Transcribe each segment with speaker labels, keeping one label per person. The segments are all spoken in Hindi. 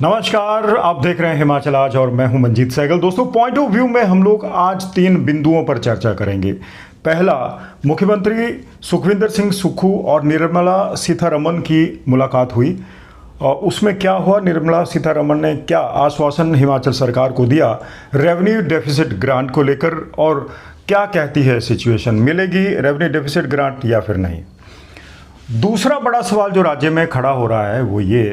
Speaker 1: नमस्कार, आप देख रहे हैं हिमाचल आज और मैं हूं मंजीत सहगल। दोस्तों, पॉइंट ऑफ व्यू में हम लोग आज 3 बिंदुओं पर चर्चा करेंगे। पहला, मुख्यमंत्री सुखविंदर सिंह सुक्खू और निर्मला सीतारमण की मुलाकात हुई और उसमें क्या हुआ। निर्मला सीतारमण ने क्या आश्वासन हिमाचल सरकार को दिया रेवेन्यू डेफिसिट ग्रांट को लेकर, और क्या कहती है सिचुएशन, मिलेगी रेवेन्यू डेफिसिट ग्रांट या फिर नहीं। दूसरा बड़ा सवाल जो राज्य में खड़ा हो रहा है वो ये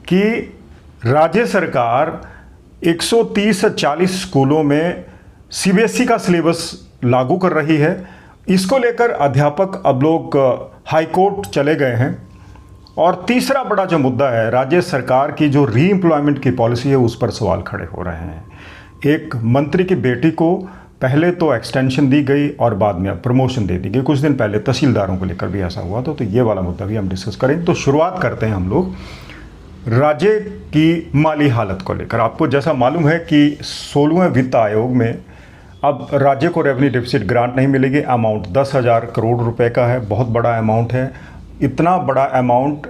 Speaker 1: कि राज्य सरकार 130 से 40 स्कूलों में सीबीएसई का सिलेबस लागू कर रही है। इसको लेकर अध्यापक अब लोग हाई कोर्ट चले गए हैं। और तीसरा बड़ा जो मुद्दा है, राज्य सरकार की जो रीएम्प्लॉयमेंट की पॉलिसी है उस पर सवाल खड़े हो रहे हैं। एक मंत्री की बेटी को पहले तो एक्सटेंशन दी गई और बाद में प्रमोशन दे दी गई। कुछ दिन पहले तहसीलदारों को लेकर भी ऐसा हुआ तो ये वाला मुद्दा भी हम डिस्कस करें। तो शुरुआत करते हैं हम लोग राज्य की माली हालत को लेकर। आपको जैसा मालूम है कि 16वें वित्त आयोग में अब राज्य को रेवेन्यू डेफिसिट ग्रांट नहीं मिलेगी। अमाउंट 10,000 करोड़ रुपए का है, बहुत बड़ा अमाउंट है। इतना बड़ा अमाउंट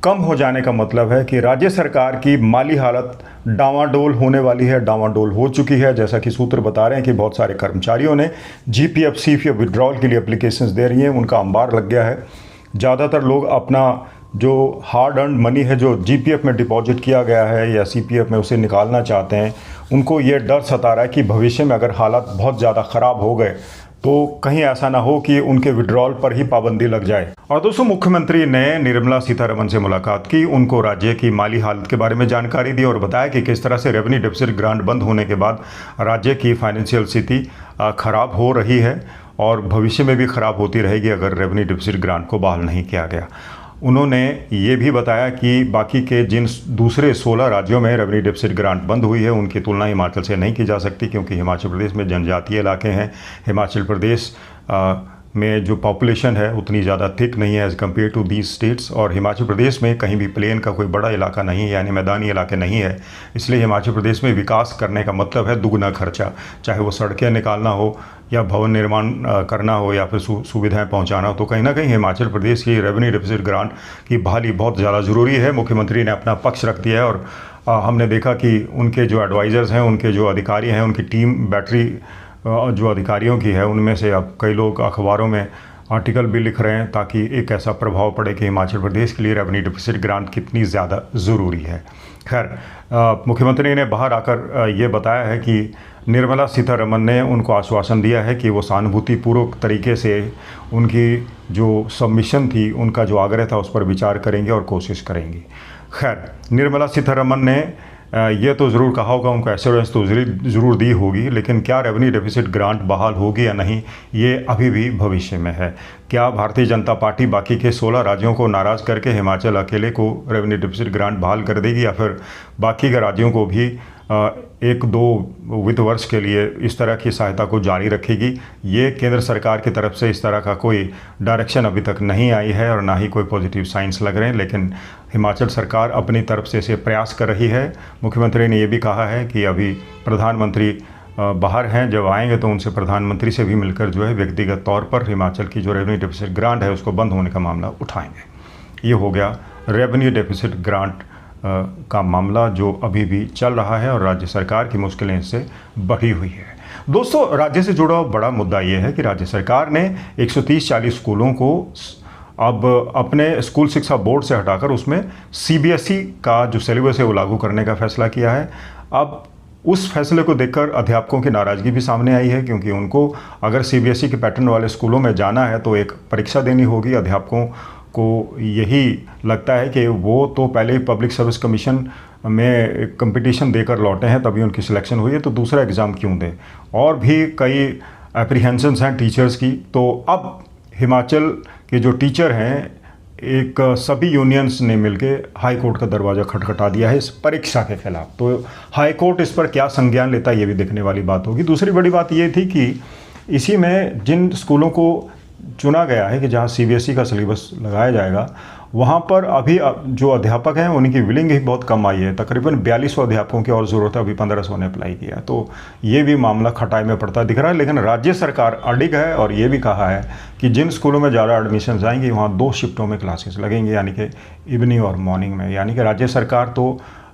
Speaker 1: कम हो जाने का मतलब है कि राज्य सरकार की माली हालत डावाडोल होने वाली है, डावाडोल हो चुकी है। जैसा कि सूत्र बता रहे हैं कि बहुत सारे कर्मचारियों ने जीपीएफ सीपीएफ विड्रॉल के लिए एप्लीकेशंस दे रही हैं, उनका अंबार लग गया है। ज़्यादातर लोग अपना जो हार्ड अर्न मनी है, जो जीपीएफ में डिपॉजिट किया गया है या सीपीएफ में, उसे निकालना चाहते हैं। उनको ये डर सता रहा है कि भविष्य में अगर हालात बहुत ज़्यादा ख़राब हो गए तो कहीं ऐसा ना हो कि उनके विड्रॉल पर ही पाबंदी लग जाए। और दोस्तों, मुख्यमंत्री ने निर्मला सीतारमण से मुलाकात की, उनको राज्य की माली हालत के बारे में जानकारी दी और बताया कि किस तरह से रेवेन्यू डेफिसिट ग्रांट बंद होने के बाद राज्य की फाइनेंशियल स्थिति खराब हो रही है और भविष्य में भी खराब होती रहेगी अगर रेवेन्यू डेफिसिट ग्रांट को बहाल नहीं किया गया। उन्होंने ये भी बताया कि बाकी के जिन दूसरे 16 राज्यों में रेवेन्यू डेफिसिट ग्रांट बंद हुई है उनकी तुलना हिमाचल से नहीं की जा सकती, क्योंकि हिमाचल प्रदेश में जनजातीय इलाके हैं। हिमाचल प्रदेश में जो पॉपुलेशन है उतनी ज़्यादा थिक नहीं है as compare to these states. और हिमाचल प्रदेश में कहीं भी प्लेन का कोई बड़ा इलाका नहीं है, यानी मैदानी इलाके नहीं है। इसलिए हिमाचल प्रदेश में विकास करने का मतलब है दुगना खर्चा, चाहे वो सड़कें निकालना हो या भवन निर्माण करना हो या फिर सुविधाएं पहुंचाना हो। तो कहीं ना कहीं हिमाचल प्रदेश की रेवेन्यू डेफिसिट ग्रांट की बहाली बहुत ज़्यादा ज़रूरी है। मुख्यमंत्री ने अपना पक्ष रख दिया है और हमने देखा कि उनके जो एडवाइज़र्स हैं, उनके जो अधिकारी हैं, उनकी टीम बैटरी जो अधिकारियों की है उनमें से अब कई लोग अखबारों में आर्टिकल भी लिख रहे हैं ताकि एक ऐसा प्रभाव पड़े कि हिमाचल प्रदेश के लिए रेवेन्यू डेफिसिट ग्रांट कितनी ज़्यादा ज़रूरी है। खैर, मुख्यमंत्री ने बाहर आकर ये बताया है कि निर्मला सीतारमण ने उनको आश्वासन दिया है कि वो सहानुभूतिपूर्वक तरीके से उनकी जो सबमिशन थी, उनका जो आग्रह था उस पर विचार करेंगे और कोशिश करेंगी। खैर, निर्मला सीतारमण ने ये तो ज़रूर कहा होगा, उनको एश्योरेंस तो ज़रूर दी होगी, लेकिन क्या रेवेन्यू डेफिसिट ग्रांट बहाल होगी या नहीं ये अभी भी भविष्य में है। क्या भारतीय जनता पार्टी बाकी के 16 राज्यों को नाराज़ करके हिमाचल अकेले को रेवेन्यू डेफिसिट ग्रांट बहाल कर देगी, या फिर बाकी के राज्यों को भी 1-2 वित्त वर्ष के लिए इस तरह की सहायता को जारी रखेगी। ये केंद्र सरकार की तरफ से इस तरह का कोई डायरेक्शन अभी तक नहीं आई है और ना ही कोई पॉजिटिव साइंस लग रहे हैं, लेकिन हिमाचल सरकार अपनी तरफ से इसे प्रयास कर रही है। मुख्यमंत्री ने ये भी कहा है कि अभी प्रधानमंत्री बाहर हैं, जब आएंगे तो उनसे प्रधानमंत्री से भी मिलकर जो है व्यक्तिगत तौर पर हिमाचल की जो रेवेन्यू डेफिसिट ग्रांट है उसको बंद होने का मामला उठाएंगे। ये हो गया रेवेन्यू डेफिसिट ग्रांट का मामला जो अभी भी चल रहा है और राज्य सरकार की मुश्किलें इससे बढ़ी हुई है। दोस्तों, राज्य से जुड़ा बड़ा मुद्दा ये है कि राज्य सरकार ने 130-40 स्कूलों को अब अपने स्कूल शिक्षा बोर्ड से हटाकर उसमें सीबीएसई का जो सिलेबस है वो लागू करने का फैसला किया है। अब उस फैसले को देखकर अध्यापकों की नाराज़गी भी सामने आई है, क्योंकि उनको अगर सीबीएसई के पैटर्न वाले स्कूलों में जाना है तो एक परीक्षा देनी होगी। अध्यापकों को यही लगता है कि वो तो पहले ही पब्लिक सर्विस कमीशन में कंपटीशन देकर लौटे हैं, तभी उनकी सिलेक्शन हुई है, तो दूसरा एग्ज़ाम क्यों दें। और भी कई एप्रीहेंशंस हैं टीचर्स की। तो अब हिमाचल के जो टीचर हैं, एक सभी यूनियंस ने मिलके हाई कोर्ट का दरवाज़ा खटखटा दिया है इस परीक्षा के खिलाफ। तो हाई कोर्ट इस पर क्या संज्ञान लेता है ये भी देखने वाली बात होगी। दूसरी बड़ी बात ये थी कि इसी में जिन स्कूलों को चुना गया है कि जहाँ सीबीएसई का सिलेबस लगाया जाएगा, वहाँ पर अभी जो अध्यापक हैं उनकी विलिंग ही बहुत कम आई है। तकरीबन 4200 अध्यापकों की और ज़रूरत है, अभी 1500 ने अप्लाई किया है। तो ये भी मामला खटाई में पड़ता दिख रहा है। लेकिन राज्य सरकार अडिग है और ये भी कहा है कि जिन स्कूलों में ज़्यादा एडमिशन आएंगी वहाँ 2 शिफ्टों में क्लासेस लगेंगी, यानी कि इवनिंग और मॉर्निंग में। यानी कि राज्य सरकार तो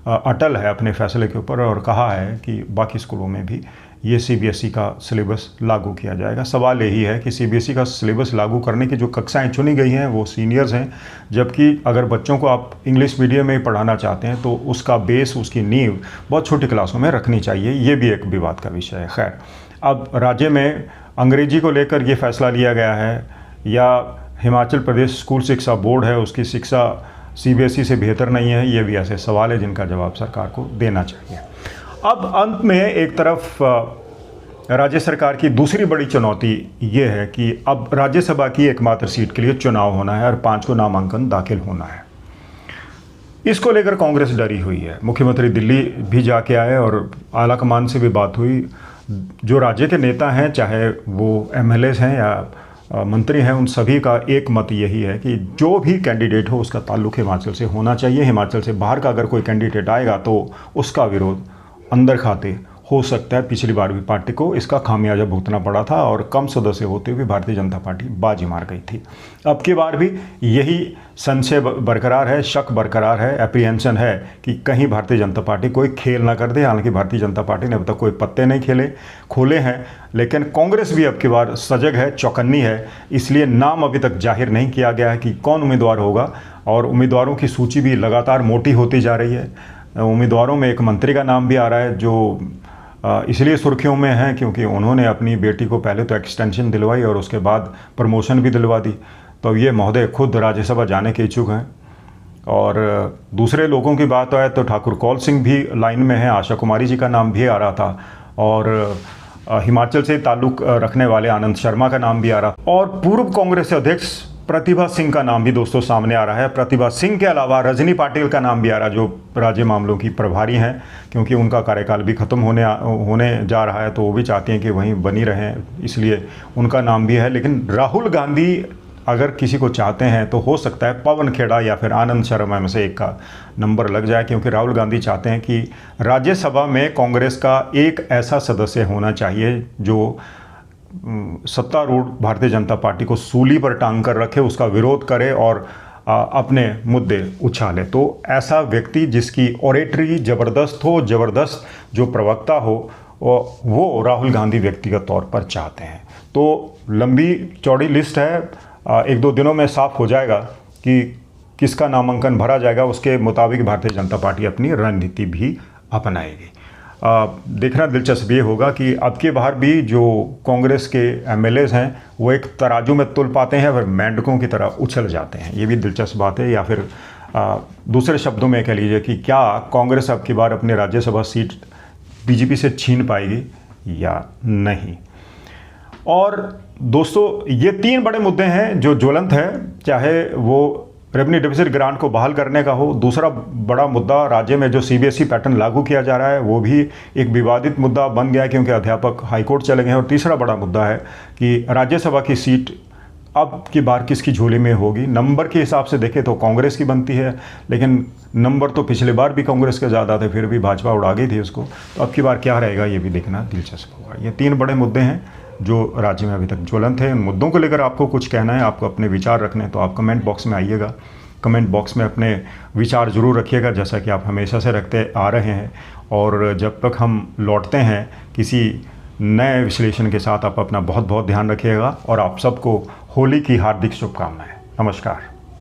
Speaker 1: अटल है अपने फैसले के ऊपर और कहा है कि बाकी स्कूलों में भी ये सीबीएसई का सिलेबस लागू किया जाएगा। सवाल यही है कि सीबीएसई का सिलेबस लागू करने की जो कक्षाएं चुनी गई हैं वो सीनियर्स हैं, जबकि अगर बच्चों को आप इंग्लिश मीडियम में ही पढ़ाना चाहते हैं तो उसका बेस, उसकी नींव बहुत छोटी क्लासों में रखनी चाहिए। ये भी एक विवाद का विषय है। खैर, अब राज्य में अंग्रेजी को लेकर ये फैसला लिया गया है या हिमाचल प्रदेश स्कूल शिक्षा बोर्ड है उसकी शिक्षा सीबीएसई से बेहतर नहीं है, ये भी ऐसे सवाल है जिनका जवाब सरकार को देना चाहिए। अब अंत में एक तरफ राज्य सरकार की दूसरी बड़ी चुनौती ये है कि अब राज्यसभा की एकमात्र सीट के लिए चुनाव होना है और 5 को नामांकन दाखिल होना है। इसको लेकर कांग्रेस डरी हुई है। मुख्यमंत्री दिल्ली भी जाके आए और आलाकमान से भी बात हुई। जो राज्य के नेता हैं, चाहे वो एमएलएस हैं या मंत्री हैं, उन सभी का एक मत यही है कि जो भी कैंडिडेट हो उसका ताल्लुक हिमाचल से होना चाहिए। हिमाचल से बाहर का अगर कोई कैंडिडेट आएगा तो उसका विरोध अंदर खाते हो सकता है। पिछली बार भी पार्टी को इसका खामियाजा भुगतना पड़ा था और कम सदस्य होते हुए भारतीय जनता पार्टी बाजी मार गई थी। अब की बार भी यही संशय बरकरार है, शक बरकरार है, एप्रीहेंशन है कि कहीं भारतीय जनता पार्टी कोई खेल ना कर दे। हालांकि भारतीय जनता पार्टी ने अब तक कोई पत्ते नहीं खोले हैं, लेकिन कांग्रेस भी अब की बार सजग है, चौकन्नी है। इसलिए नाम अभी तक जाहिर नहीं किया गया है कि कौन उम्मीदवार होगा और उम्मीदवारों की सूची भी लगातार मोटी होती जा रही है। उम्मीदवारों में एक मंत्री का नाम भी आ रहा है जो इसलिए सुर्खियों में है क्योंकि उन्होंने अपनी बेटी को पहले तो एक्सटेंशन दिलवाई और उसके बाद प्रमोशन भी दिलवा दी। तो ये महोदय खुद राज्यसभा जाने के इच्छुक हैं। और दूसरे लोगों की बात आए तो ठाकुर कौल सिंह भी लाइन में है, आशा कुमारी जी का नाम भी आ रहा था और हिमाचल से ताल्लुक़ रखने वाले आनंद शर्मा का नाम भी आ रहा और पूर्व कांग्रेस अध्यक्ष प्रतिभा सिंह का नाम भी दोस्तों सामने आ रहा है। प्रतिभा सिंह के अलावा रजनी पाटिल का नाम भी आ रहा है जो राज्य मामलों की प्रभारी हैं, क्योंकि उनका कार्यकाल भी ख़त्म होने जा रहा है तो वो भी चाहती हैं कि वहीं बनी रहें, इसलिए उनका नाम भी है। लेकिन राहुल गांधी अगर किसी को चाहते हैं तो हो सकता है पवन खेड़ा या फिर आनंद शर्मा में से एक का नंबर लग जाए, क्योंकि राहुल गांधी चाहते हैं कि राज्यसभा में कांग्रेस का एक ऐसा सदस्य होना चाहिए जो सत्तारूढ़ भारतीय जनता पार्टी को सूली पर टांग कर रखे, उसका विरोध करे और अपने मुद्दे उछाले। तो ऐसा व्यक्ति जिसकी ऑरेटरी ज़बरदस्त हो, ज़बरदस्त जो प्रवक्ता हो, वो राहुल गांधी व्यक्तिगत तौर पर चाहते हैं। तो लंबी चौड़ी लिस्ट है, 1-2 दिनों में साफ हो जाएगा कि किसका नामांकन भरा जाएगा। उसके मुताबिक भारतीय जनता पार्टी अपनी रणनीति भी अपनाएगी। देखना दिलचस्प ये होगा कि अब के बाहर भी जो कांग्रेस के एमएलएस हैं वो एक तराजू में तुल पाते हैं और मेंढकों की तरह उछल जाते हैं। ये भी दिलचस्प बात है। या फिर दूसरे शब्दों में कह लीजिए कि क्या कांग्रेस अब की बार अपनी राज्यसभा सीट बीजेपी से छीन पाएगी या नहीं। और दोस्तों, ये 3 बड़े मुद्दे हैं जो ज्वलंत है, चाहे वो रेवेन्यू डेफिसिट ग्रांट को बहाल करने का हो। दूसरा बड़ा मुद्दा राज्य में जो सीबीएसई पैटर्न लागू किया जा रहा है वो भी एक विवादित मुद्दा बन गया है क्योंकि अध्यापक हाईकोर्ट चले गए हैं। और तीसरा बड़ा मुद्दा है कि राज्यसभा की सीट अब की बार किसकी झोली में होगी। नंबर के हिसाब से देखें तो कांग्रेस की बनती है, लेकिन नंबर तो पिछले बार भी कांग्रेस के ज़्यादा थे, फिर भी भाजपा उड़ा गई थी उसको। तो अब की बार क्या रहेगा ये भी देखना दिलचस्प होगा। ये 3 बड़े मुद्दे हैं जो राज्य में अभी तक ज्वलंत है। इन मुद्दों को लेकर आपको कुछ कहना है, आपको अपने विचार रखने हैं तो आप कमेंट बॉक्स में आइएगा। कमेंट बॉक्स में अपने विचार ज़रूर रखिएगा, जैसा कि आप हमेशा से रखते आ रहे हैं। और जब तक हम लौटते हैं किसी नए विश्लेषण के साथ, आप अपना बहुत बहुत ध्यान रखिएगा और आप सबको होली की हार्दिक शुभकामनाएं। नमस्कार।